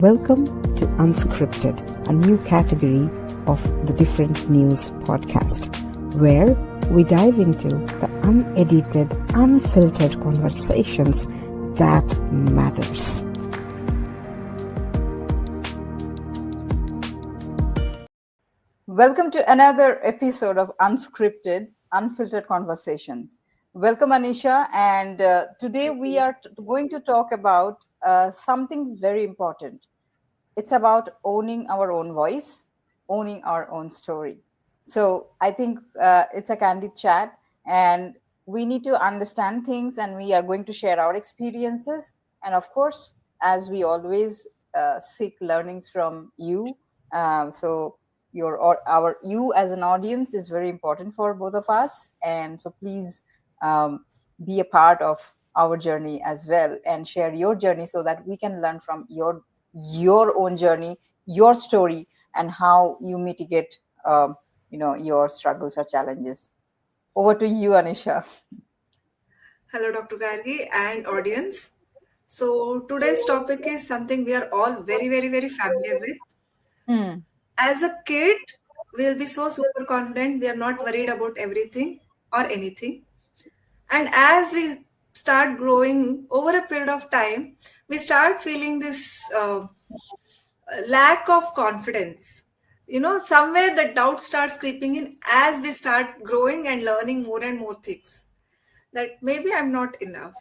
Welcome to Unscripted, a new category of the Different News podcast, where we dive into the unedited, unfiltered conversations that matters. Welcome to another episode of Unscripted, Unfiltered Conversations. Welcome, Anisha. And today we are going to talk about something very important. It's about owning our own voice, owning our own story. So I think it's a candid chat, and we need to understand things, and we are going to share our experiences. And of course, as we always seek learnings from you. So your or our you as an audience is very important for both of us, and so please be a part of our journey as well and share your journey so that we can learn from your own journey, your story, and how you mitigate your struggles or challenges. Over to you, Anisha. Hello, Dr. Gargi and audience. So, today's topic is something we are all very familiar with. As a kid, we'll be so super confident, we are not worried about everything or anything. And as we start growing over a period of time, we start feeling this lack of confidence. Somewhere the doubt starts creeping in as we start growing and learning more and more things. That maybe I'm not enough.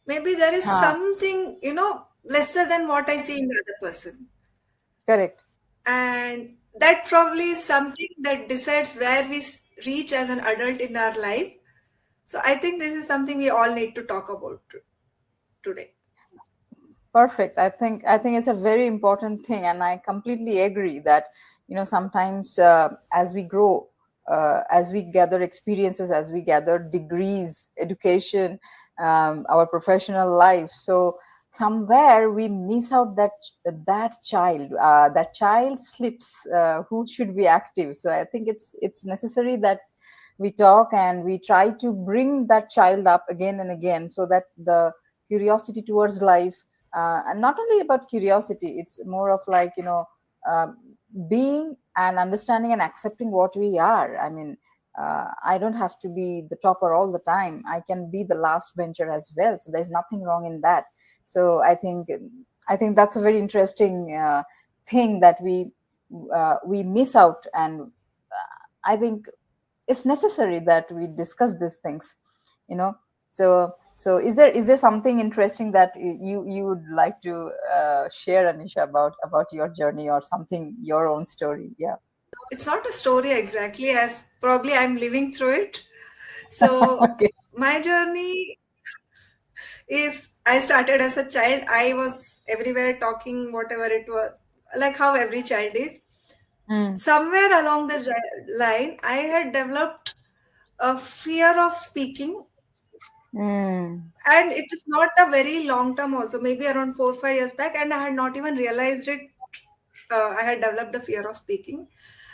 Maybe there is something, lesser than what I see in the other person. Correct. And that probably is something that decides where we reach as an adult in our life. So I think this is something we all need to talk about today. Perfect. I think it's a very important thing, and I completely agree that sometimes as we grow, as we gather experiences, as we gather degrees, education, our professional life, so somewhere we miss out that child. That child slips. Who should be active? So I think it's necessary that we talk and we try to bring that child up again and again, so that the curiosity towards life, and not only about curiosity, it's more of like being and understanding and accepting what we are. I mean, I don't have to be the topper all the time. I can be the last bencher as well, so there's nothing wrong in that. So I think that's a very interesting thing that we miss out. And I think it's necessary that we discuss these things, so is there something interesting that you would like to share, Anisha, about your journey or something, your own story? Yeah. It's not a story exactly, as probably I'm living through it. So Okay. my journey is I started as a child. I was everywhere talking, whatever it was, like how every child is. Somewhere along the line, I had developed a fear of speaking. And it is not a very long term also, maybe around 4 or 5 years back, and I had not even realized it. I had developed a fear of speaking.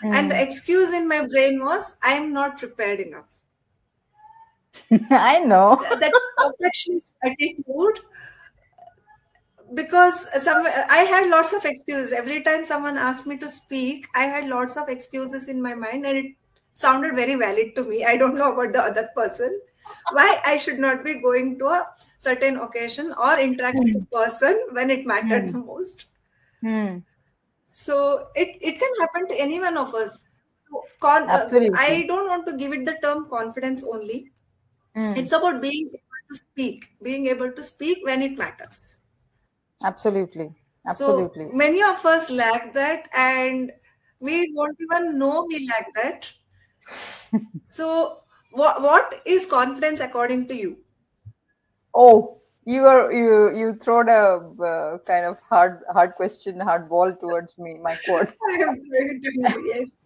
And the excuse in my brain was, I am not prepared enough. I know. That perfectionist attitude, because I had lots of excuses. Every time someone asked me to speak, I had lots of excuses in my mind, and it sounded very valid to me. I don't know about the other person, why I should not be going to a certain occasion or interact with a person when it mattered the most. So it can happen to any one of us. Absolutely. I don't want to give it the term confidence only. It's about being able to speak when it matters. Absolutely. So many of us lack that, and we don't even know we lack that. So what is confidence according to you? Oh, you throw a kind of hard question, hard ball towards me, my court. I am going to know, yes.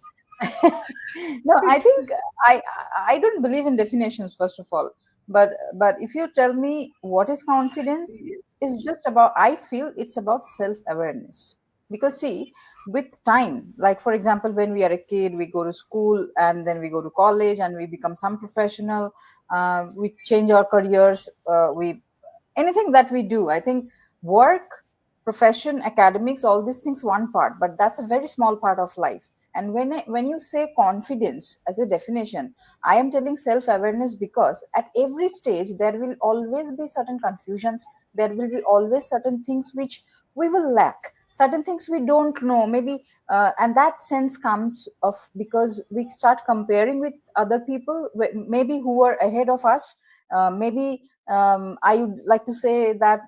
No, I think I don't believe in definitions, first of all. But if you tell me what is confidence, is just about, I feel it's about self-awareness. Because see, with time, like for example, when we are a kid, we go to school and then we go to college and we become some professional. We change our careers. We Anything that we do, I think work profession, academics, all these things one part, but that's a very small part of life. And when you say confidence as a definition, I am telling self awareness because at every stage there will always be certain confusions, there will be always certain things which we will lack, certain things we don't know, maybe, and that sense comes of because we start comparing with other people, maybe who are ahead of us. Maybe I would like to say that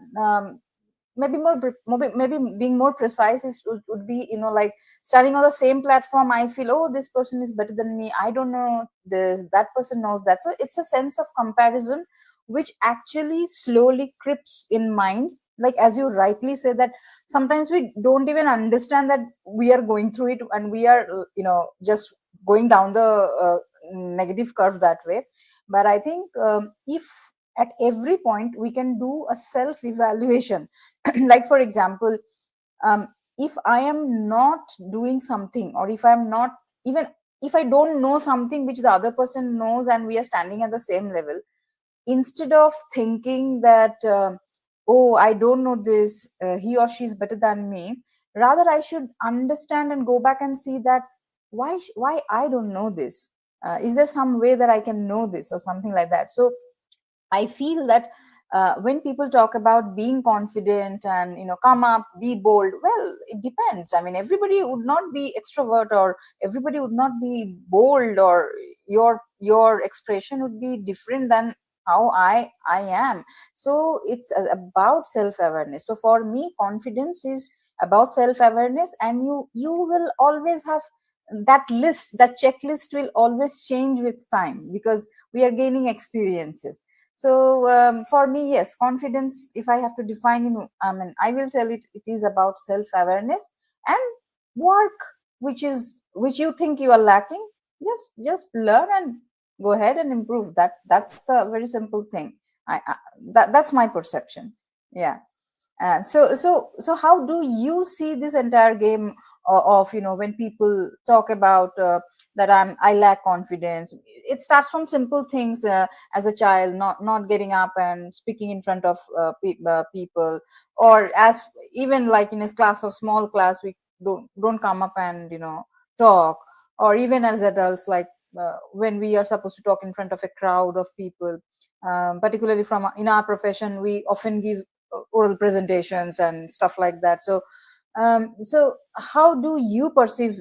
maybe maybe being more precise would be, like standing on the same platform, I feel, oh, this person is better than me, I don't know this, that person knows that. So it's a sense of comparison which actually slowly creeps in mind, like as you rightly say that sometimes we don't even understand that we are going through it, and we are, just going down the negative curve that way. But I think, if at every point we can do a self evaluation, like for example, um, if I am not doing something, or if I'm not, even if I don't know something which the other person knows and we are standing at the same level, instead of thinking that, oh, I don't know this, he or she is better than me, rather I should understand and go back and see that why I don't know this. Is there some way that I can know this, or something like that? So I feel that, when people talk about being confident and, come up, be bold, well, it depends. I mean, everybody would not be extrovert, or everybody would not be bold, or your expression would be different than how I am. So it's about self awareness. So for me, confidence is about self awareness, and you will always have that list, that checklist will always change with time because we are gaining experiences. So, for me, yes, confidence, if I have to define, I mean, I will tell it is about self awareness and work, which you think you are lacking. Just learn and go ahead and improve. That's the very simple thing. That's my perception. Yeah. So how do you see this entire game of, when people talk about, that I lack confidence? It starts from simple things, as a child, not getting up and speaking in front of people, or as even like in a class of small class, we don't come up and, talk, or even as adults, like, when we are supposed to talk in front of a crowd of people. Particularly from in our profession, we often give oral presentations and stuff like that. So how do you perceive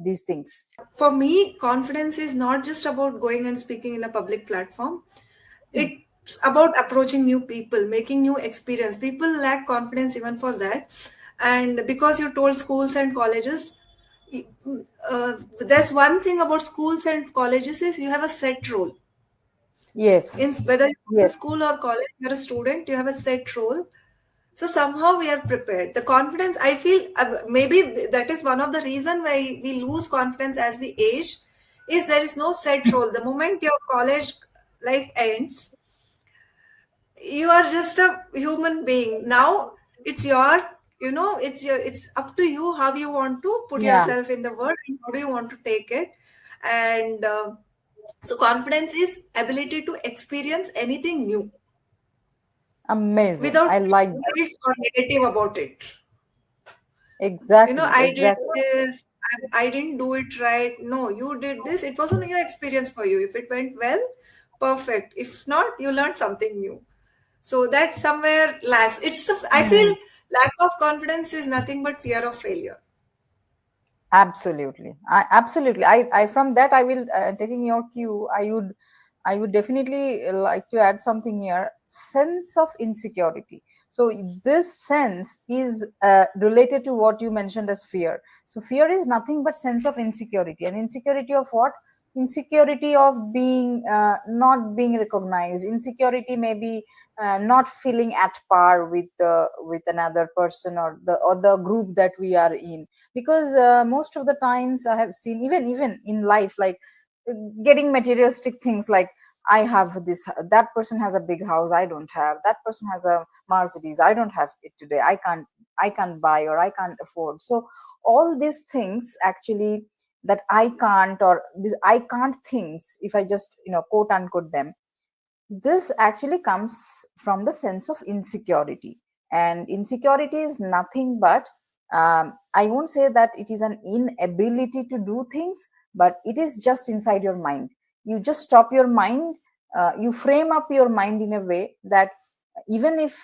these things? For me, confidence is not just about going and speaking in a public platform. Hmm. It's about approaching new people, making new experience. People lack confidence even for that. And because you told schools and colleges, there's one thing about schools and colleges is you have a set role. In Yes. whether you go to Yes. school or college, you're a student, you have a set role. So somehow we are prepared. The confidence, I feel, maybe that is one of the reason why we lose confidence as we age, is there is no set role. The moment your college life ends, you are just a human being. Now it's your, it's up to you how you want to put Yeah. yourself in the world and how do you want to take it. And so confidence is ability to experience anything new Amazing. without I like feeling that. guilt or negative about it. Exactly. I did Exactly. this, I didn't do it right. No, you did this. It was a new experience for you. If it went well, perfect. If not, you learned something new. So that somewhere lacks. I Hmm. feel lack of confidence is nothing but fear of failure. Absolutely. Absolutely. I from that I will, taking your cue, I would definitely like to add something here. Sense of insecurity. So this sense is related to what you mentioned as fear. So fear is nothing but sense of insecurity, and insecurity of what? Insecurity of being, not being recognized. Insecurity maybe, not feeling at par with another person, or the group that we are in. Because most of the times I have seen, even in life, like, getting materialistic things, like, I have this, that person has a big house, I don't have, that person has a Mercedes, I don't have it today, I can't buy, or I can't afford. So all these things actually, that I can't, or this I can't things, if I just, quote unquote them, this actually comes from the sense of insecurity. And insecurity is nothing but, I won't say that it is an inability to do things, but it is just inside your mind. You just stop your mind, you frame up your mind in a way that even if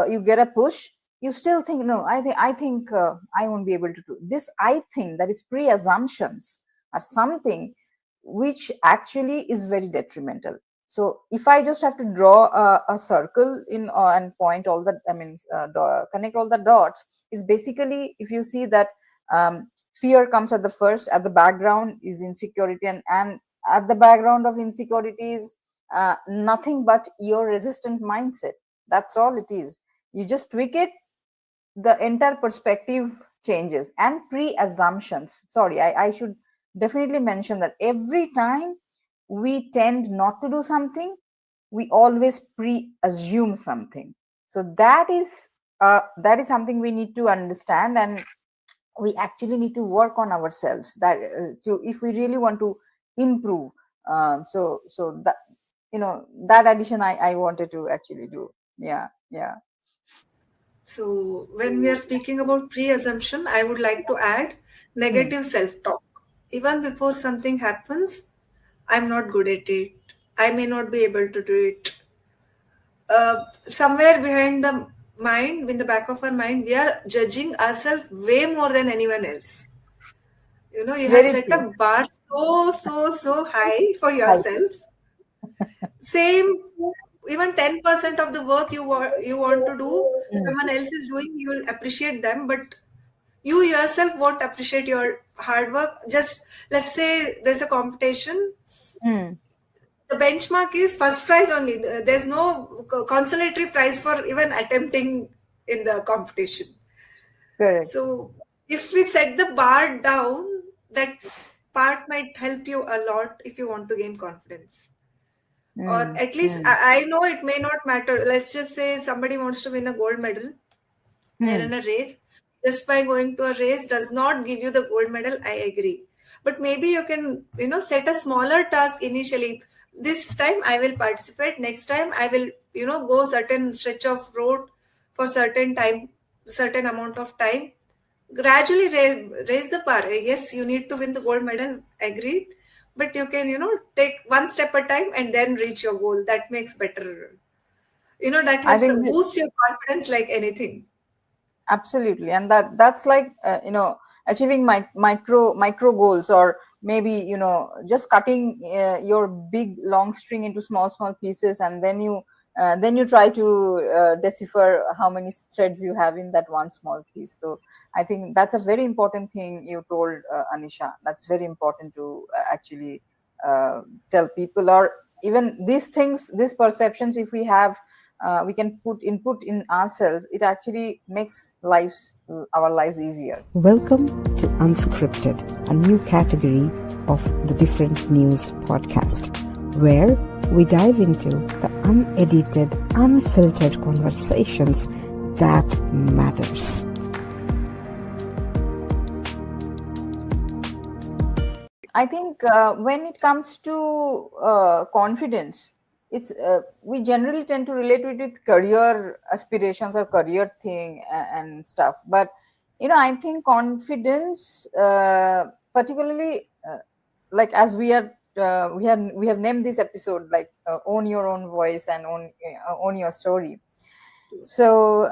you get a push, you still think, no, I think I won't be able to do this. I think that is pre-assumptions are something which actually is very detrimental. So if I just have to draw a circle in and point all the, connect all the dots, is basically, if you see that, fear comes at the first, at the background is insecurity, and at the background of insecurity is nothing but your resistant mindset. That's all it is. You just tweak it, the entire perspective changes. And pre-assumptions, sorry, I should definitely mention that every time we tend not to do something, we always pre-assume something. So that is something we need to understand, and we actually need to work on ourselves, that to, if we really want to improve. So that, that addition I wanted to actually do. Yeah. So when we are speaking about pre-assumption, I would like to add negative self-talk. Even before something happens, I'm not good at it. I may not be able to do it. Somewhere behind the mind, in the back of our mind, we are judging ourselves way more than anyone else. You have Very set a true. bar so high for Right. yourself. Same, even 10% of the work you want to do, someone else is doing, you will appreciate them, but you yourself won't appreciate your hard work. Just let's say there's a competition, Mm, the benchmark is first prize only. There's no consolatory prize for even attempting in the competition. correct. So if we set the bar down, that part might help you a lot if you want to gain confidence. Or Mm, at least mm, I know it may not matter. Let's just say somebody wants to win a gold medal. They're in mm, a race. Just by going to a race does not give you the gold medal. I agree. But maybe you can, set a smaller task initially. This time I will participate. Next time I will, go certain stretch of road for certain time, certain amount of time. Gradually raise the bar. Yes, you need to win the gold medal. Agreed. But you can, take one step at a time and then reach your goal. That makes better. That I helps think boost your confidence like anything. absolutely, and that's like, achieving micro goals, or maybe, just cutting your big long string into small pieces, and then you try to decipher how many threads you have in that one small piece. So I think that's a very important thing you told, Anisha. That's very important to actually uh, tell people, or even these things, these perceptions, if we can put input in ourselves, it actually makes our lives easier. Welcome to Unscripted, a new category of the Different News podcast, where we dive into the unedited, unfiltered conversations that matters. I think when it comes to confidence, it's we generally tend to relate it with career aspirations or career thing and stuff. But I think confidence, particularly, like, as we have named this episode like, own your own voice and own your story. So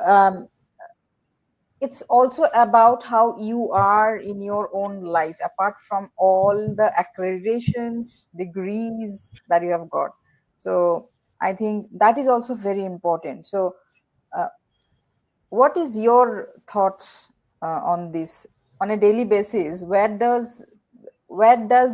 it's also about how you are in your own life, apart from all the accreditations, degrees that you have got. So I think that is also very important. So uh, what is your thoughts on this on a daily basis? Where does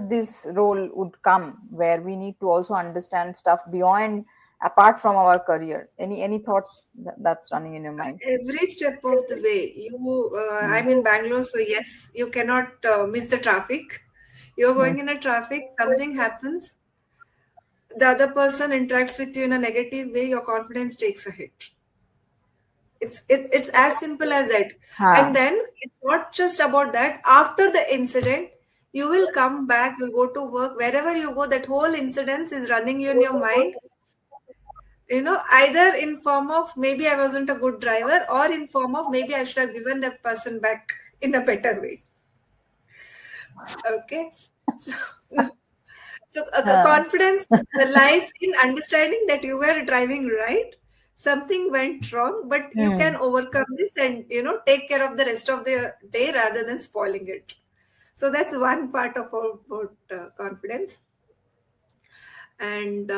this role would come, where we need to also understand stuff beyond, apart from our career? Any thoughts that's running in your mind? Every step of the way. Mm. I'm in Bangalore, so yes, you cannot miss the traffic. You're Mm. going in a traffic, something happens, the other person interacts with you in a negative way, your confidence takes a hit. It's as simple as that. And Ha. then it's not just about that. After the incident, you will come back, you'll go to work, wherever you go, that whole incident is running you in your mind. either in form of maybe I wasn't a good driver, or in form of maybe I should have given that person back in a better way. Okay. So, confidence lies in understanding that you were driving right, something went wrong, but you can overcome this and take care of the rest of the day rather than spoiling it. So that's one part of about confidence. And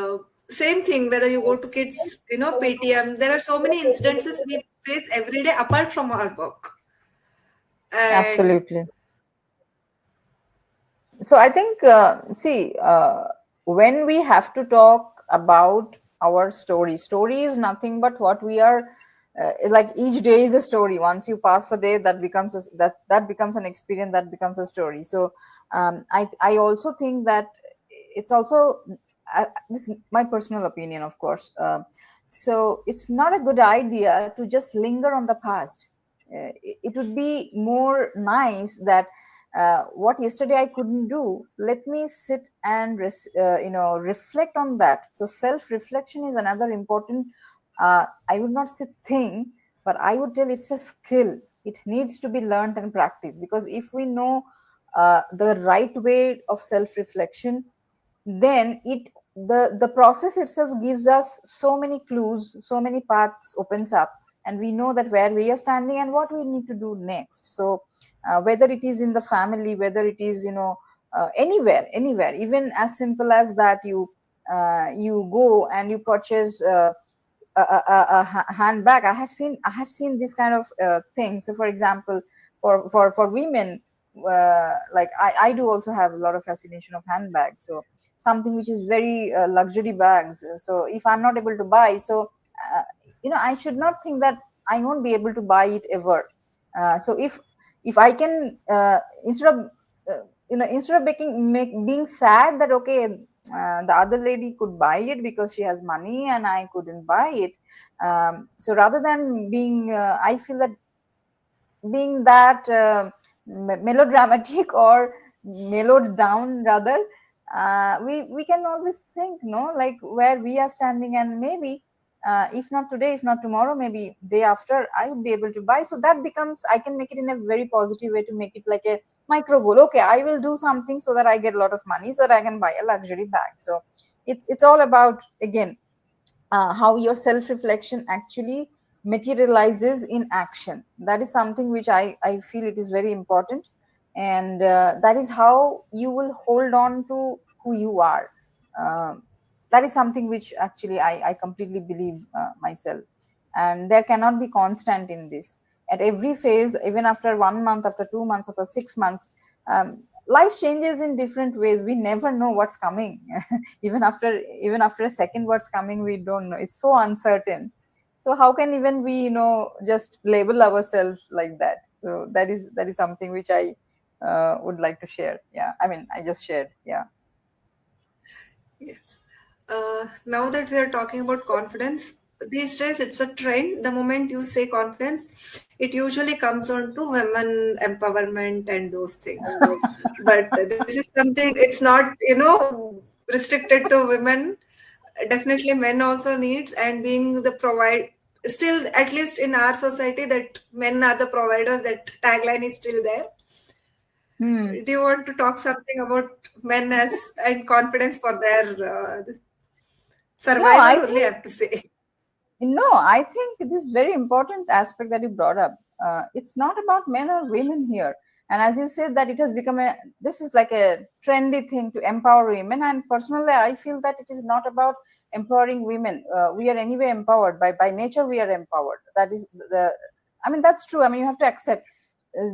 same thing whether you go to kids, PTM, there are so many incidences we face every day apart from our work. And Absolutely. So I think, when we have to talk about our story is nothing but what we are, like each day is a story. Once you pass a day, that becomes that becomes an experience, that becomes a story. So I also think that it's also, this is my personal opinion, of course. So it's not a good idea to just linger on the past. It would be more nice that, what yesterday I couldn't do, let me sit and reflect on that. So self reflection is another important, I would not say thing, but I would tell it's a skill. It needs to be learned and practiced, because if we know the right way of self reflection, then the process itself gives us so many clues, so many paths opens up, and we know that where we are standing and what we need to do next. So whether it is in the family, whether it is, anywhere, even as simple as that, you go and you purchase a handbag. I have seen this kind of thing. So for example, for women, like I do also have a lot of fascination of handbags. So something which is very luxury bags. So if I'm not able to buy, so uh, I should not think that I won't be able to buy it ever. So if I can, instead of being sad that, okay, the other lady could buy it because she has money and I couldn't buy it. So rather than being, I feel that being that melodramatic or mellowed down, rather, we can always think, no, like where we are standing, and maybe, if not today, if not tomorrow, maybe day after, I would be able to buy. So that becomes, I can make it in a very positive way, to make it like a micro goal. Okay, I will do something so that I get a lot of money, so that I can buy a luxury bag. So it's all about, again, how your self reflection actually materializes in action. That is something which I feel it is very important. And that is how you will hold on to who you are. Um that is something which actually I completely believe myself. And there cannot be constant in this. At every phase, even after 1 month, after 2 months, after 6 months, life changes in different ways. We never know what's coming. Even after a second, what's coming, we don't know. It's so uncertain. So how can even we, just label ourselves like that? So that is something which I would like to share. Yeah, I mean, I just shared. Yeah. yes. Now that we are talking about confidence, these days it's a trend. The moment you say confidence, it usually comes on to women empowerment and those things. But this is something, it's not, restricted to women. Definitely men also needs, and being the provide, still, at least in our society, that men are the providers, that tagline is still there. Hmm. Do you want to talk something about men as and confidence for their No, I survival only, I think have to say. No, I think this very important aspect that you brought up. It's not about men or women here. And as you said, that it has become this is like a trendy thing to empower women. And personally, I feel that it is not about empowering women. We are anyway empowered by nature. We are empowered. That is I mean, that's true. I mean, you have to accept.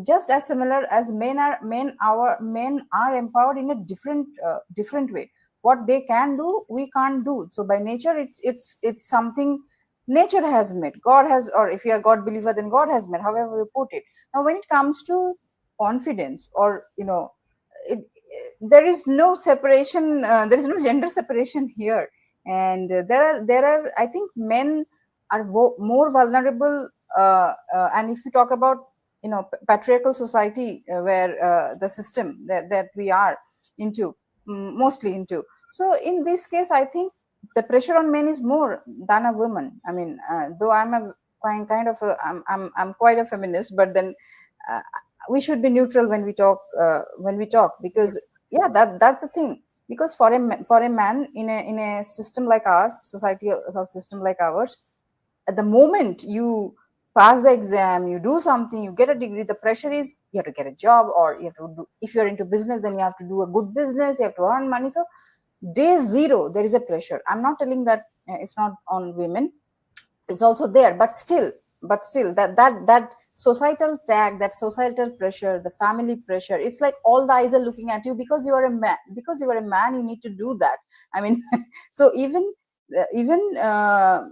Just as similar as men are empowered in a different way. What they can do, we can't do. So by nature, it's something nature has made, God has, or if you are God believer, then God has made, however you put it. Now when it comes to confidence, or it, there is no separation, there is no gender separation here. And there are, I think, men are more vulnerable. And if you talk about patriarchal society, where the system that we are into, mostly into. So in this case, I think the pressure on men is more than a woman. I mean, though I'm a kind of a, I'm quite a feminist, but then uh, we should be neutral when we talk, because yeah, that's the thing. Because for a man in a system like ours, society of system like ours, at the moment you pass the exam, you do something, you get a degree, the pressure is you have to get a job, or you have to do, if you're into business, then you have to do a good business, you have to earn money. So day zero there is a pressure. I'm not telling that it's not on women, it's also there, but still that societal tag, that societal pressure, the family pressure, it's like all the eyes are looking at you because you are a man, you need to do that. I mean, so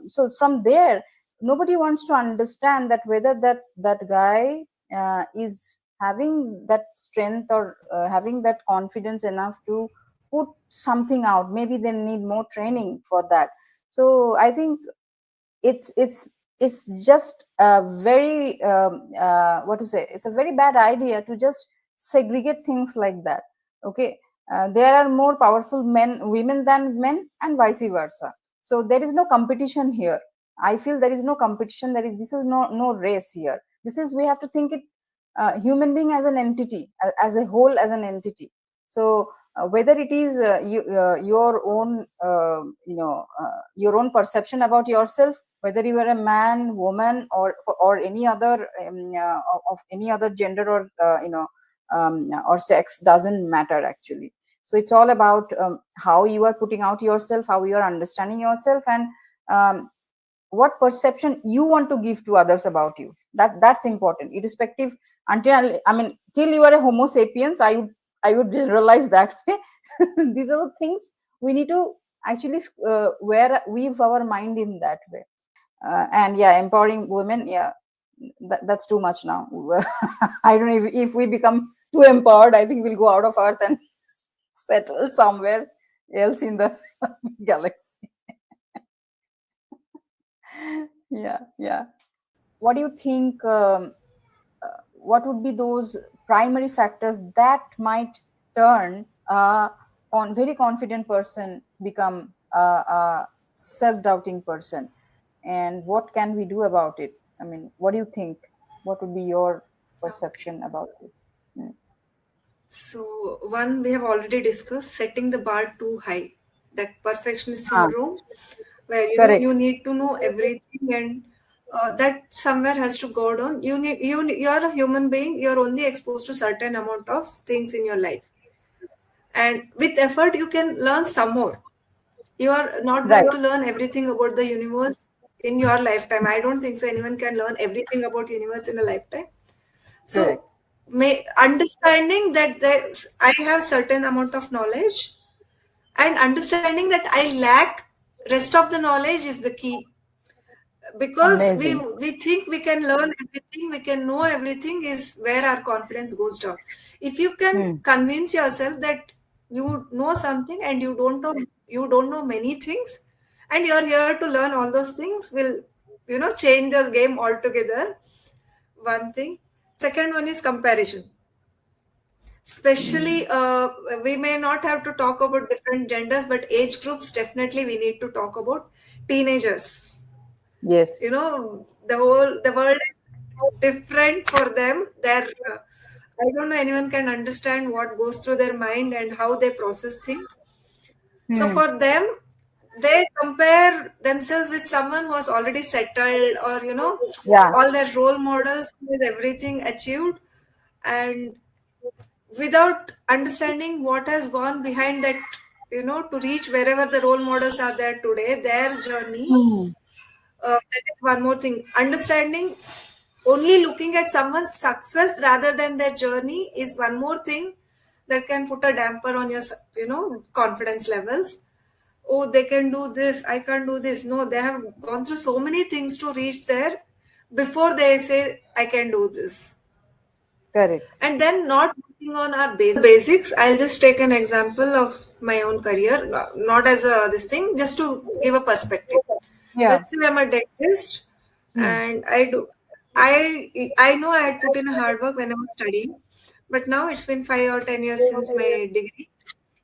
so from there, nobody wants to understand that whether that guy is having that strength, or having that confidence enough to put something out. Maybe they need more training for that. So I think it's just a very what to say, it's a very bad idea to just segregate things like that. Okay, there are more powerful women than men, and vice versa. So there is no competition here. I feel there is no competition. This is no race here. This is, we have to think it human being as an entity, as a whole, as an entity. So whether it is your own your own perception about yourself, whether you are a man, woman, or any other of any other gender, or or sex, doesn't matter actually. So it's all about how you are putting out yourself, how you are understanding yourself, and what perception you want to give to others about you. That's important, irrespective. Until, I mean, till you are a homo sapiens, I would generalize that way. These are the things we need to actually weave our mind in that way. And yeah, empowering women, yeah, that's too much now. I don't know if we become too empowered, I think we'll go out of earth and settle somewhere else in the galaxy. Yeah. What do you think, what would be those primary factors that might turn on very confident person become a self-doubting person, and what can we do about it? I mean, what do you think, what would be your Okay. perception about it? So, one we have already discussed, setting the bar too high, that perfectionist Ah, syndrome, where correct. you need to know everything, and that somewhere has to go down. You are a human being. You are only exposed to certain amount of things in your life, and with effort you can learn some more. You are not Right. going to learn everything about the universe in your lifetime. I don't think so. Anyone can learn everything about universe in a lifetime. So, Correct. may understanding that I have certain amount of knowledge, and understanding that I lack rest of the knowledge is the key, because we Amazing. we think we can learn everything, we can know everything, is where our confidence goes down. If you can Hmm. convince yourself that you know something and you don't know many things, and you're here to learn all those things, will change the game altogether. One thing. Second one is comparison. Hmm. Especially, we may not have to talk about different genders, but age groups definitely we need to talk about. Teenagers, Yes. the world is different for them. I don't know anyone can understand what goes through their mind and how they process things. So Hmm. for them, they compare themselves with someone who has already settled, or Yeah. all their role models with everything achieved, and without understanding what has gone behind that, to reach wherever the role models are there today, their journey. Hmm. That is one more thing. Understanding, only looking at someone's success rather than their journey is one more thing that can put a damper on your, confidence levels. Oh, they can do this, I can't do this. No, they have gone through so many things to reach there before they say, I can do this. Correct. And then not working on our basics. I'll just take an example of my own career, not as a this thing, just to give a perspective. Yeah. Let's say I'm a dentist, Hmm. and I know I had put in a hard work when I was studying, but now it's been 5 or 10 years since my degree.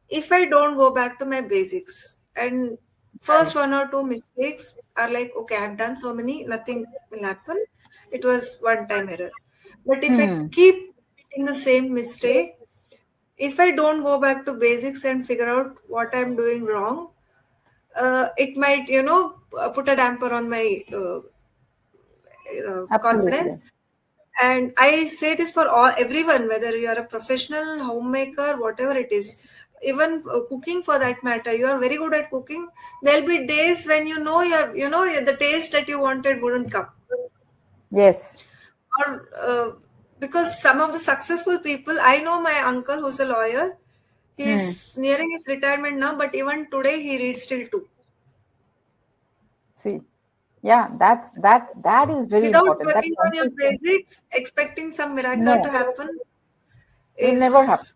If I don't go back to my basics and First one or two mistakes are like, okay, I've done so many, nothing will happen. It was one time error. But if I Hmm. keep in the same mistake, if I don't go back to basics and figure out what I'm doing wrong, it might, put a damper on my confidence. Absolutely. And I say this for all everyone, whether you are a professional homemaker, whatever it is, even cooking for that matter. You are very good at cooking. There'll be days when the taste that you wanted wouldn't come, Yes. or because some of the successful people, I know my uncle who's a lawyer. Hmm. He's nearing his retirement now, but even today he reads till two. See, yeah, that is very Without important. That working on your consistency. basics, expecting some miracle to No, happen will never happen.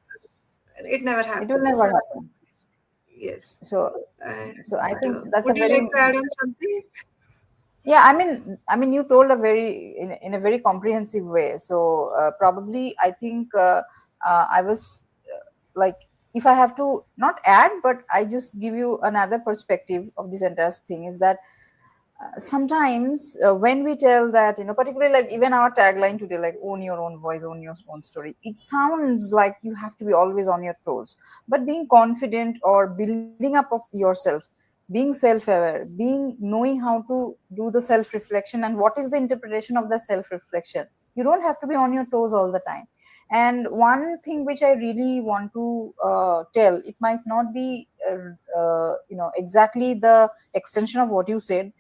is it never It will never happens. happen. Yes. So, And so I think that's a would you very, like to add on something? yeah. I mean, you told a very in a very comprehensive way. So probably, I think I was like, if I have to not add, but I just give you another perspective of this entire thing is that sometimes when we tell that, particularly like even our tagline today, like own your own voice, own your own story, it sounds like you have to be always on your toes. But being confident or building up of yourself, being self-aware, being knowing how to do the self-reflection and what is the interpretation of the self-reflection, you don't have to be on your toes all the time. And one thing which I really want to tell, it might not be exactly the extension of what you said.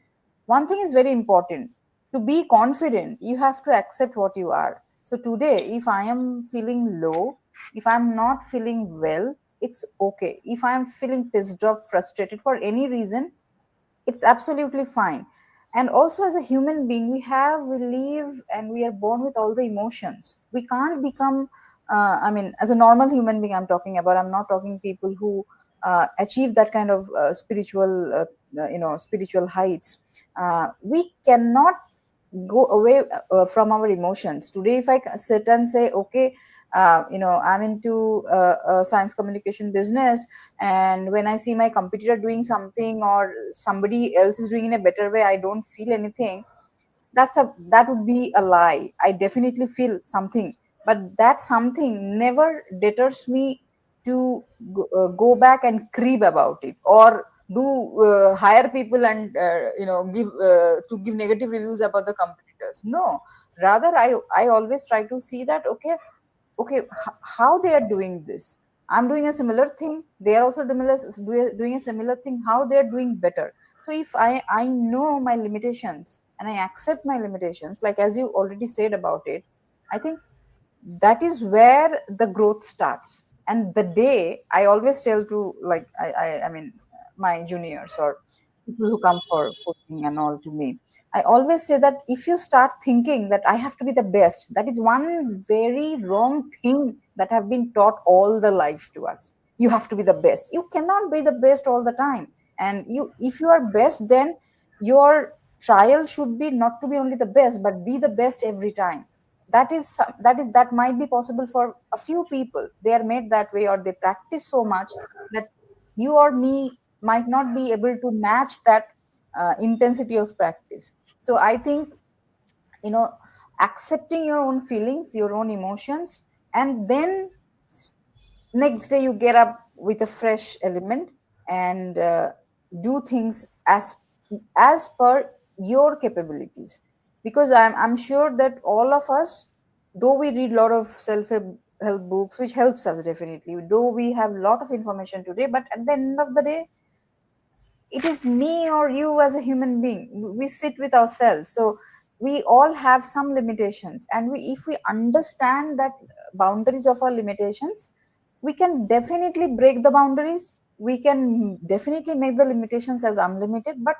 One thing is very important: to be confident you have to accept what you are. So today, if I am feeling low, if I'm not feeling well, it's okay. If I am feeling pissed off, frustrated for any reason, it's absolutely fine. And also, as a human being, we live and we are born with all the emotions. We can't become as a normal human being, I'm talking about, I'm not talking people who achieve that kind of spiritual heights. We cannot go away from our emotions. Today, if I sit and say, okay, I'm into science communication business, and when I see my competitor doing something or somebody else is doing in a better way, I don't feel anything. That would be a lie. I definitely feel something, but that something never deters me to go back and creep about it, or do hire people and give to give negative reviews about the competitors. No, rather I always try to see that, okay, how they are doing this, I'm doing a similar thing, they are also doing a similar thing, how they are doing better. So if I know my limitations and I accept my limitations, like as you already said about it, I think that is where the growth starts. And the day, I always tell to, like, I mean my juniors or people who come for coaching and all to me, I always say that if you start thinking that I have to be the best, that is one very wrong thing that have been taught all the life to us. You have to be the best. You cannot be the best all the time. And if you are best, then your trial should be not to be only the best, but be the best every time. That might be possible for a few people. They are made that way, or they practice so much that you or me might not be able to match that intensity of practice. So I think, you know accepting your own feelings, your own emotions, and then next day you get up with a fresh element and do things as per your capabilities. Because I'm sure that all of us, though we read a lot of self-help books, which helps us definitely, though we have a lot of information today, but at the end of the day, it is me or you as a human being. We sit with ourselves. So we all have some limitations, and if we understand that boundaries of our limitations, we can definitely break the boundaries. We can definitely make the limitations as unlimited. But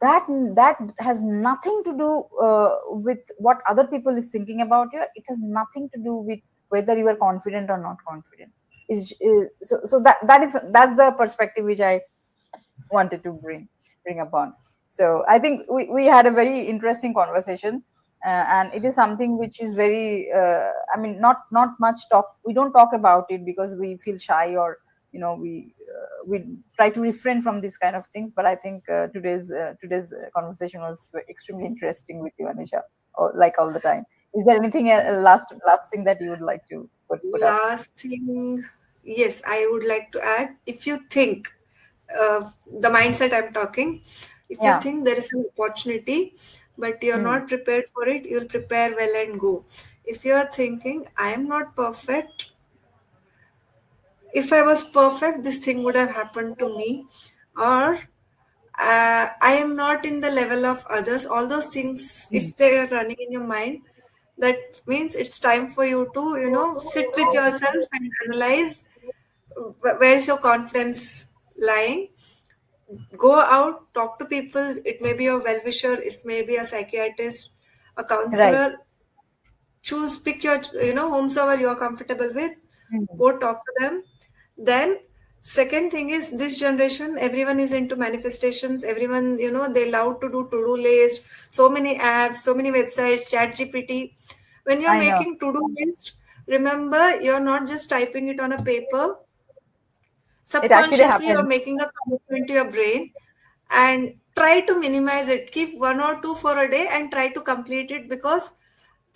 that has nothing to do with what other people is thinking about you. It has nothing to do with whether you are confident or not confident. So that's the perspective which I wanted to bring upon. So I think we had a very interesting conversation, and it is something which is very not much talk. We don't talk about it because we feel shy, or we we try to refrain from these kind of things. But I think today's conversation was extremely interesting with you, Anisha, like all the time. Is there anything last thing that you would like to put up? Last thing, yes, I would like to add, if you think, the mindset I'm talking, if you Yeah. think there is an opportunity, but you're Mm. not prepared for it, you'll prepare well and go. If you're thinking, I am not perfect, if I was perfect, this thing would have happened to me, or I am not in the level of others. All those things, Mm. if they are running in your mind, that means it's time for you to, sit with yourself and analyze where is your confidence lying. Go out, talk to people. It may be a well-wisher, it may be a psychiatrist, a Right. counselor. Choose, pick your, whomsoever you're comfortable with. Mm. Go talk to them. Then second thing is, this generation, everyone is into manifestations. Everyone, they love to do to-do list, so many apps, so many websites, chat GPT. When you're I know. making to-do list, remember, you're not just typing it on a paper. It actually Subconsciously, you're happens. making a commitment to your brain, and try to minimize it. Keep one or two for a day and try to complete it, because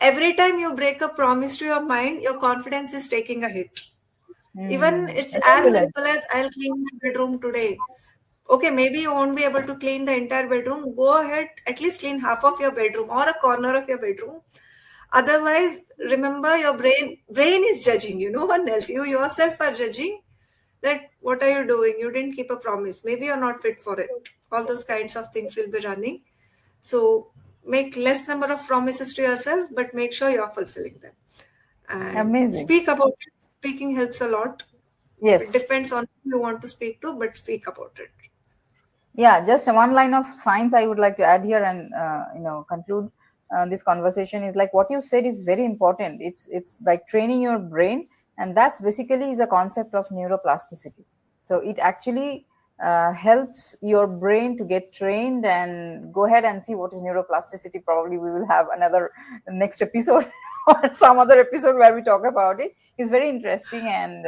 every time you break a promise to your mind, your confidence is taking a hit. Even Mm. it's as Excellent. simple as, I'll clean my bedroom today. Okay, maybe you won't be able to clean the entire bedroom. Go ahead, at least clean half of your bedroom or a corner of your bedroom. Otherwise, remember, your brain is judging you, no one else. You yourself are judging that what are you doing? You didn't keep a promise. Maybe you're not fit for it. All those kinds of things will be running. So make less number of promises to yourself, but make sure you're fulfilling them. And Amazing. speak about it. Speaking helps a lot. It Yes. depends on who you want to speak to, but speak about it. Yeah, just one line of science I would like to add here and conclude this conversation is like what you said is very important. It's like training your brain, and that's basically is a concept of neuroplasticity. So it actually helps your brain to get trained. And go ahead and see what is neuroplasticity. Probably we will have another next episode or some other episode where we talk about it. It's very interesting, and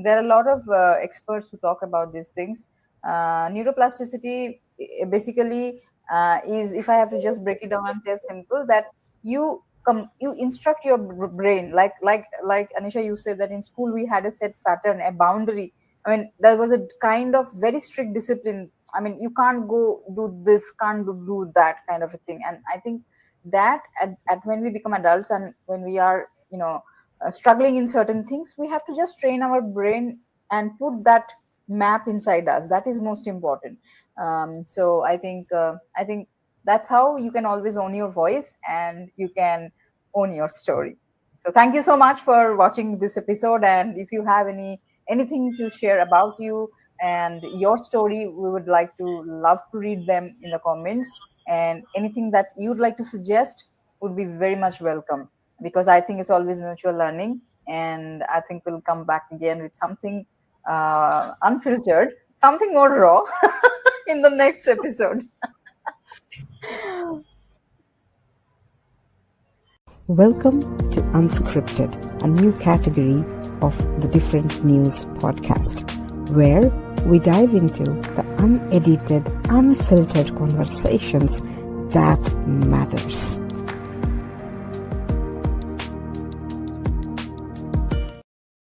there are a lot of experts who talk about these things. Neuroplasticity basically is, if I have to just break it down and say simple, that you instruct your brain, like Anisha, you said that in school we had a set pattern, a boundary. I mean, there was a kind of very strict discipline. I mean, you can't go do this, can't do that kind of a thing. And I think that at when we become adults and when we are struggling in certain things, we have to just train our brain and put that map inside us. That is most important. So I think that's how you can always own your voice and you can own your story. So thank you so much for watching this episode, and if you have anything to share about you and your story, we would like to love to read them in the comments. And anything that you'd like to suggest would be very much welcome, because I think it's always mutual learning. And I think we'll come back again with something unfiltered, something more raw in the next episode. Welcome to Unscripted, a new category of the Different News podcast, where we dive into the unedited, unfiltered conversations that matters.